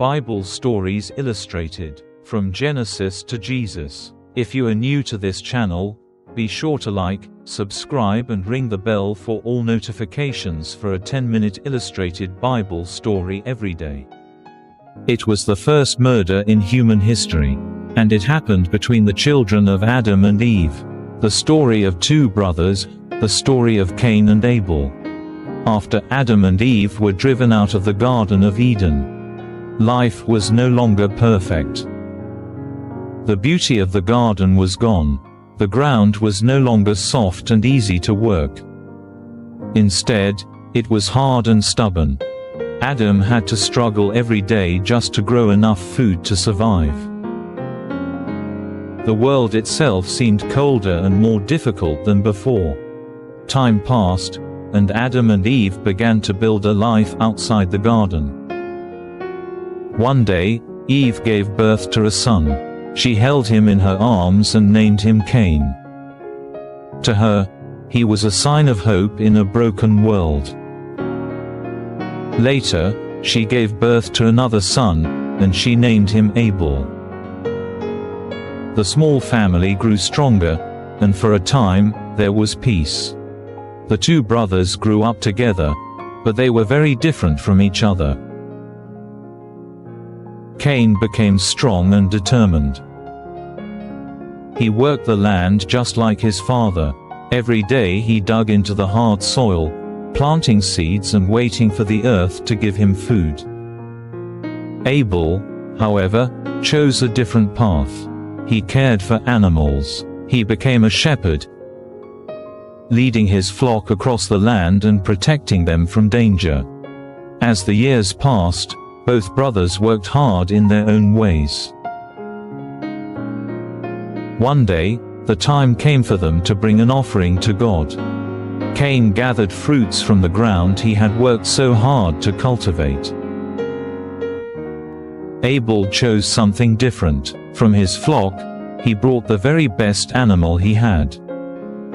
Bible Stories Illustrated, from Genesis to Jesus. If you are new to this channel, be sure to like, subscribe and ring the bell for all notifications for a 10-minute illustrated Bible story every day. It was the first murder in human history, and it happened between the children of Adam and Eve. The story of two brothers, the story of Cain and Abel. After Adam and Eve were driven out of the Garden of Eden, life was no longer perfect. The beauty of the garden was gone. The ground was no longer soft and easy to work. Instead, it was hard and stubborn. Adam had to struggle every day just to grow enough food to survive. The world itself seemed colder and more difficult than before. Time passed, and Adam and Eve began to build a life outside the garden. One day, Eve gave birth to a son. She held him in her arms and named him Cain. To her, he was a sign of hope in a broken world. Later, she gave birth to another son, and she named him Abel. The small family grew stronger, and for a time, there was peace. The two brothers grew up together, but they were very different from each other. Cain became strong and determined. He worked the land just like his father. Every day he dug into the hard soil, planting seeds and waiting for the earth to give him food. Abel, however, chose a different path. He cared for animals. He became a shepherd, leading his flock across the land and protecting them from danger. As the years passed, both brothers worked hard in their own ways. One day, the time came for them to bring an offering to God. Cain gathered fruits from the ground he had worked so hard to cultivate. Abel chose something different. From his flock, he brought the very best animal he had.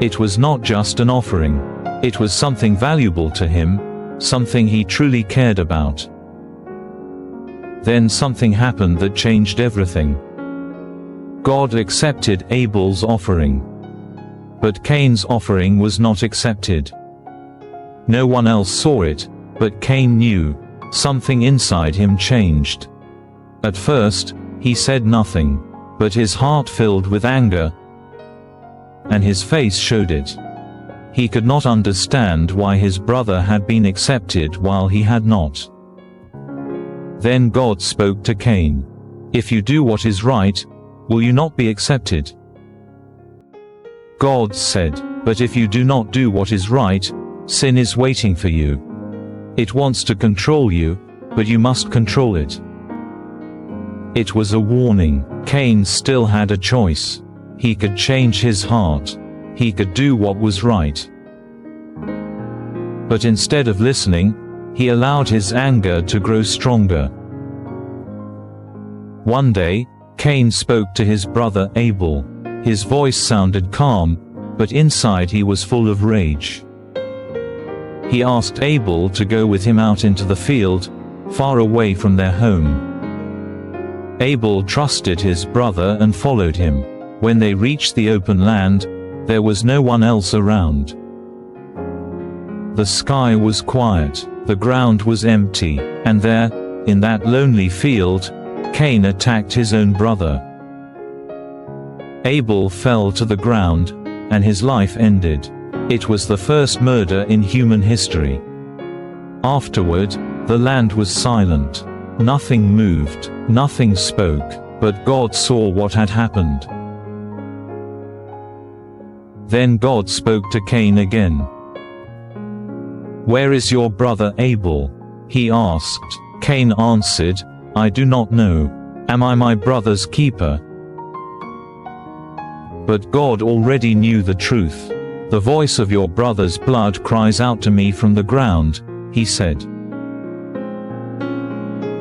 It was not just an offering. It was something valuable to him, something he truly cared about. Then something happened that changed everything. God accepted Abel's offering. But Cain's offering was not accepted. No one else saw it, but Cain knew. Something inside him changed. At first, he said nothing, but his heart filled with anger, and his face showed it. He could not understand why his brother had been accepted while he had not. Then God spoke to Cain. "If you do what is right, will you not be accepted?" God said, "But if you do not do what is right, sin is waiting for you. It wants to control you, but you must control it." It was a warning. Cain still had a choice. He could change his heart. He could do what was right. But instead of listening, he allowed his anger to grow stronger. One day, Cain spoke to his brother Abel. His voice sounded calm, but inside he was full of rage. He asked Abel to go with him out into the field, far away from their home. Abel trusted his brother and followed him. When they reached the open land, there was no one else around. The sky was quiet, the ground was empty, and there, in that lonely field, Cain attacked his own brother. Abel fell to the ground, and his life ended. It was the first murder in human history. Afterward, the land was silent. Nothing moved, nothing spoke, but God saw what had happened. Then God spoke to Cain again. "Where is your brother Abel?" he asked. Cain answered, "I do not know. Am I my brother's keeper?" But God already knew the truth. "The voice of your brother's blood cries out to me from the ground," he said.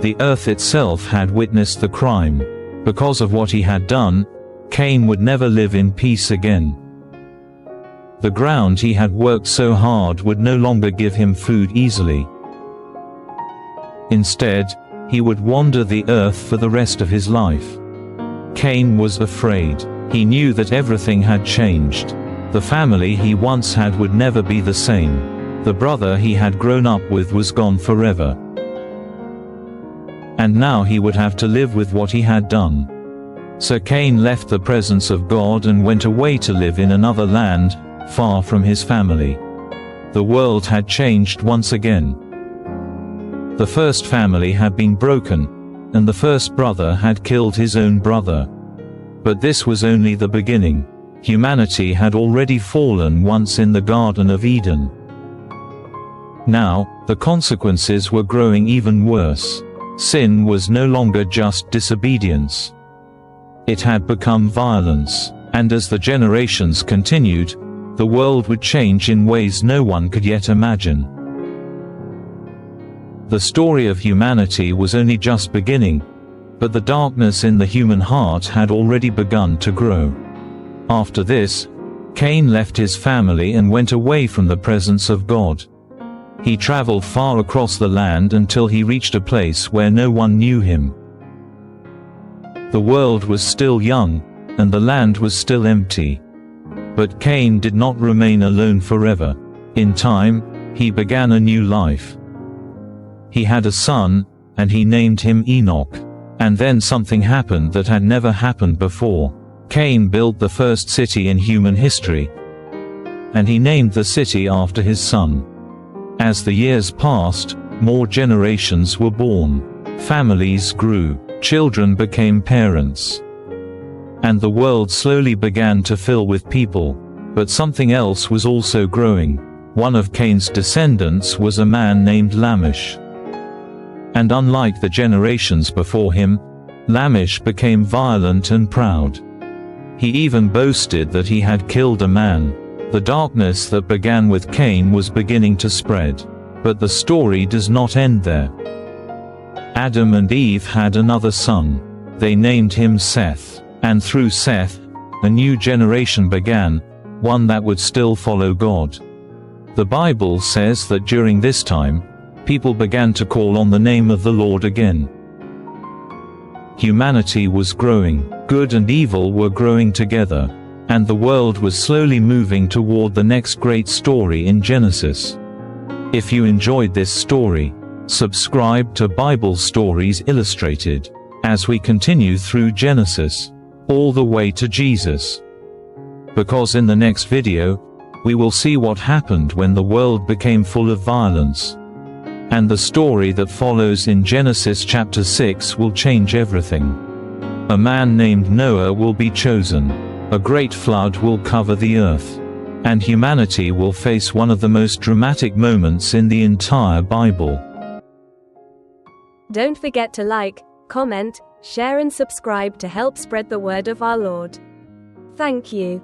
The earth itself had witnessed the crime. Because of what he had done, Cain would never live in peace again. The ground he had worked so hard would no longer give him food easily. Instead, he would wander the earth for the rest of his life. Cain was afraid. He knew that everything had changed. The family he once had would never be the same. The brother he had grown up with was gone forever. And now he would have to live with what he had done. So Cain left the presence of God and went away to live in another land, far from his family. The world had changed once again. The first family had been broken, and the first brother had killed his own brother. But this was only the beginning. Humanity had already fallen once in the Garden of Eden. Now, the consequences were growing even worse. Sin was no longer just disobedience. It had become violence, and as the generations continued, the world would change in ways no one could yet imagine. The story of humanity was only just beginning, but the darkness in the human heart had already begun to grow. After this, Cain left his family and went away from the presence of God. He traveled far across the land until he reached a place where no one knew him. The world was still young, and the land was still empty. But Cain did not remain alone forever. In time, he began a new life. He had a son, and he named him Enoch. And then something happened that had never happened before. Cain built the first city in human history, and he named the city after his son. As the years passed, more generations were born. Families grew. Children became parents. And the world slowly began to fill with people. But something else was also growing. One of Cain's descendants was a man named Lamech. And unlike the generations before him, Lamech became violent and proud. He even boasted that he had killed a man. The darkness that began with Cain was beginning to spread. But the story does not end there. Adam and Eve had another son. They named him Seth. And through Seth, a new generation began, one that would still follow God. The Bible says that during this time, people began to call on the name of the Lord again. Humanity was growing. Good and evil were growing together. And the world was slowly moving toward the next great story in Genesis. If you enjoyed this story, subscribe to Bible Stories Illustrated, as we continue through Genesis, all the way to Jesus. Because in the next video, we will see what happened when the world became full of violence. And the story that follows in Genesis chapter 6 will change everything. A man named Noah will be chosen. A great flood will cover the earth. And humanity will face one of the most dramatic moments in the entire Bible. Don't forget to like, comment, share and subscribe to help spread the word of our Lord. Thank you.